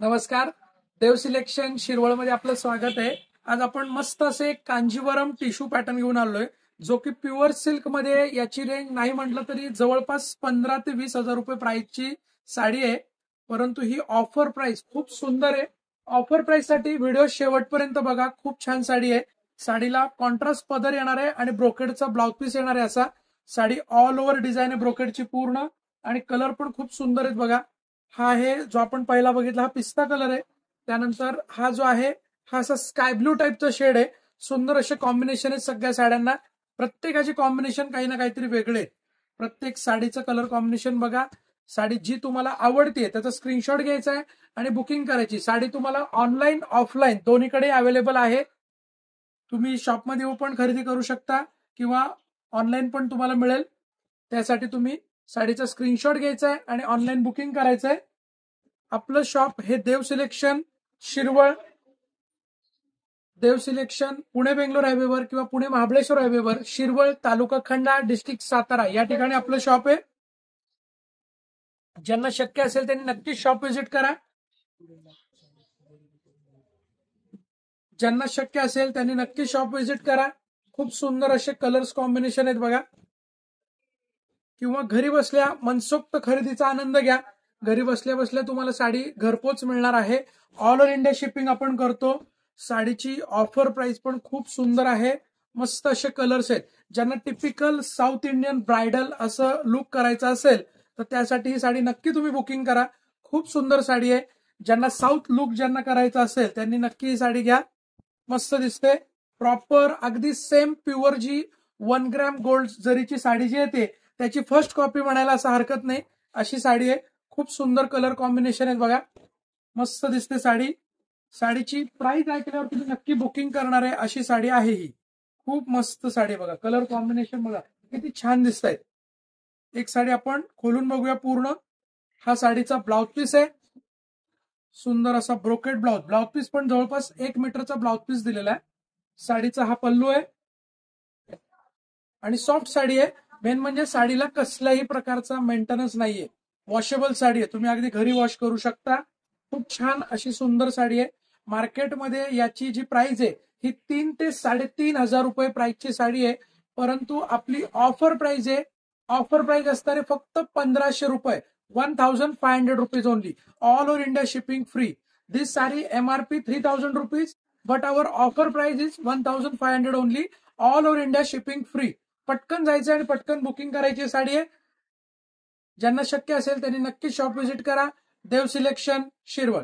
नमस्कार. देव सिलेक्शन शिरवळमध्ये आपलं स्वागत आहे. आज आपण मस्त असे कांजीवरम टिश्यू पॅटर्न घेऊन आलोय, जो की प्युअर सिल्क मध्ये याची रेंज नाही म्हटलं तरी जवळपास 15 ते 20 हजार रुपये प्राइसची साडी आहे. परंतु ही ऑफर प्राइस खूप सुंदर आहे. ऑफर प्राइस साठी व्हिडिओ शेवटपर्यंत बघा. खूप छान साडी आहे. साडीला कॉन्ट्रास्ट पदर येणार आहे आणि ब्रोकेडचा ब्लाउज पीस येणार आहे. असा साडी ऑल ओव्हर डिझाईन आहे ब्रोकेडची पूर्ण, आणि कलर पण खूप सुंदर आहेत बघा. हा आहे जो आपण पहिला बघितला, हा पिस्ता कलर आहे. त्यानंतर हा जो आहे हा असा स्काय ब्लू टाईपचा शेड आहे. सुंदर असे कॉम्बिनेशन आहेत सगळ्या साड्यांना. प्रत्येकाची कॉम्बिनेशन काही ना काहीतरी वेगळे. प्रत्येक साडीचं कलर कॉम्बिनेशन बघा. साडी जी तुम्हाला आवडते त्याचा स्क्रीनशॉट घ्यायचा आहे आणि बुकिंग करायची. साडी तुम्हाला ऑनलाईन ऑफलाईन दोन्हीकडे अवेलेबल आहे. तुम्ही शॉपमध्ये येऊन पण खरेदी करू शकता किंवा ऑनलाईन पण तुम्हाला मिळेल. त्यासाठी तुम्ही साडीचा स्क्रीनशॉट घ्यायचा आहे आणि ऑनलाईन बुकिंग करायचं आहे. आपलं शॉप हे देव सिलेक्शन शिरवळ, देव सिलेक्शन पुणे बेंगलोर हायवेवर किंवा पुणे महाबळेश्वर हायवेवर, शिरवळ तालुका खंडा डिस्ट्रिक्ट सातारा या ठिकाणी आपलं शॉप आहे. ज्यांना शक्य असेल त्यांनी नक्कीच शॉप व्हिजिट करा. ज्यांना शक्य असेल त्यांनी नक्की शॉप व्हिजिट करा. खूप सुंदर असे कलर्स कॉम्बिनेशन आहेत बघा. किंवा घरी बसल्या मनसोक्त खरेदीचा आनंद घ्या. घरी बसल्या बसल्या तुम्हाला साडी घरपोच मिळणार आहे. ऑल ओव्हर इंडिया शिपिंग आपण करतो. साडीची ऑफर प्राइस पण खूप सुंदर आहे. मस्त असे कलर्स आहेत. ज्यांना टिपिकल साऊथ इंडियन ब्रायडल असं लुक करायचं असेल तर त्यासाठी ही साडी नक्की तुम्ही बुकिंग करा. खूप सुंदर साडी आहे. ज्यांना साऊथ लुक ज्यांना करायचं असेल त्यांनी नक्की ही साडी घ्या. मस्त दिसते. प्रॉपर अगदी सेम प्युअर जी 1 ग्रॅम गोल्ड जरीची साडी जी येते त्याची फर्स्ट कॉपी म्हणायला असं हरकत नाही, अशी साडी आहे. खूप सुंदर कलर कॉम्बिनेशन आहेत बघा. मस्त दिसते साडी. साडीची प्राइस ऐकल्यावर तुम्ही नक्की बुकिंग करणार आहे अशी साडी आहे ही. खूप मस्त साडी बघा. कलर कॉम्बिनेशन बघा किती छान दिसत आहेत. एक साडी आपण खोलून बघूया पूर्ण. हा साडीचा ब्लाउज पीस आहे. सुंदर असा ब्रोकेड ब्लाउज पीस पण जवळपास 1 मीटरचा ब्लाउज पीस दिलेला आहे. साडीचा हा पल्लू आहे आणि सॉफ्ट साडी आहे. मेन म्हणजे साडीला कसल्याही प्रकारचा मेंटेनन्स नाहीये. वॉशेबल साडी आहे. तुम्ही अगदी घरी वॉश करू शकता. खूप छान अशी सुंदर साडी आहे. मार्केटमध्ये याची जी प्राइस आहे ही 3 ते 3.5 हजार रुपये प्राइसची साडी आहे. परंतु आपली ऑफर प्राइस आहे. ऑफर प्राइस असणारे फक्त 1500 रुपये. 1500 rupees only. All over India shipping free. This sari MRP 3000 rupees, but our offer price is 1500 only. All over India shipping free. पटकन जायचं आणि पटकन बुकिंग करायची साडी आहे. ज्यांना शक्य असेल त्यांनी नक्की शॉप व्हिजिट करा. देव सिलेक्शन शिरवळ.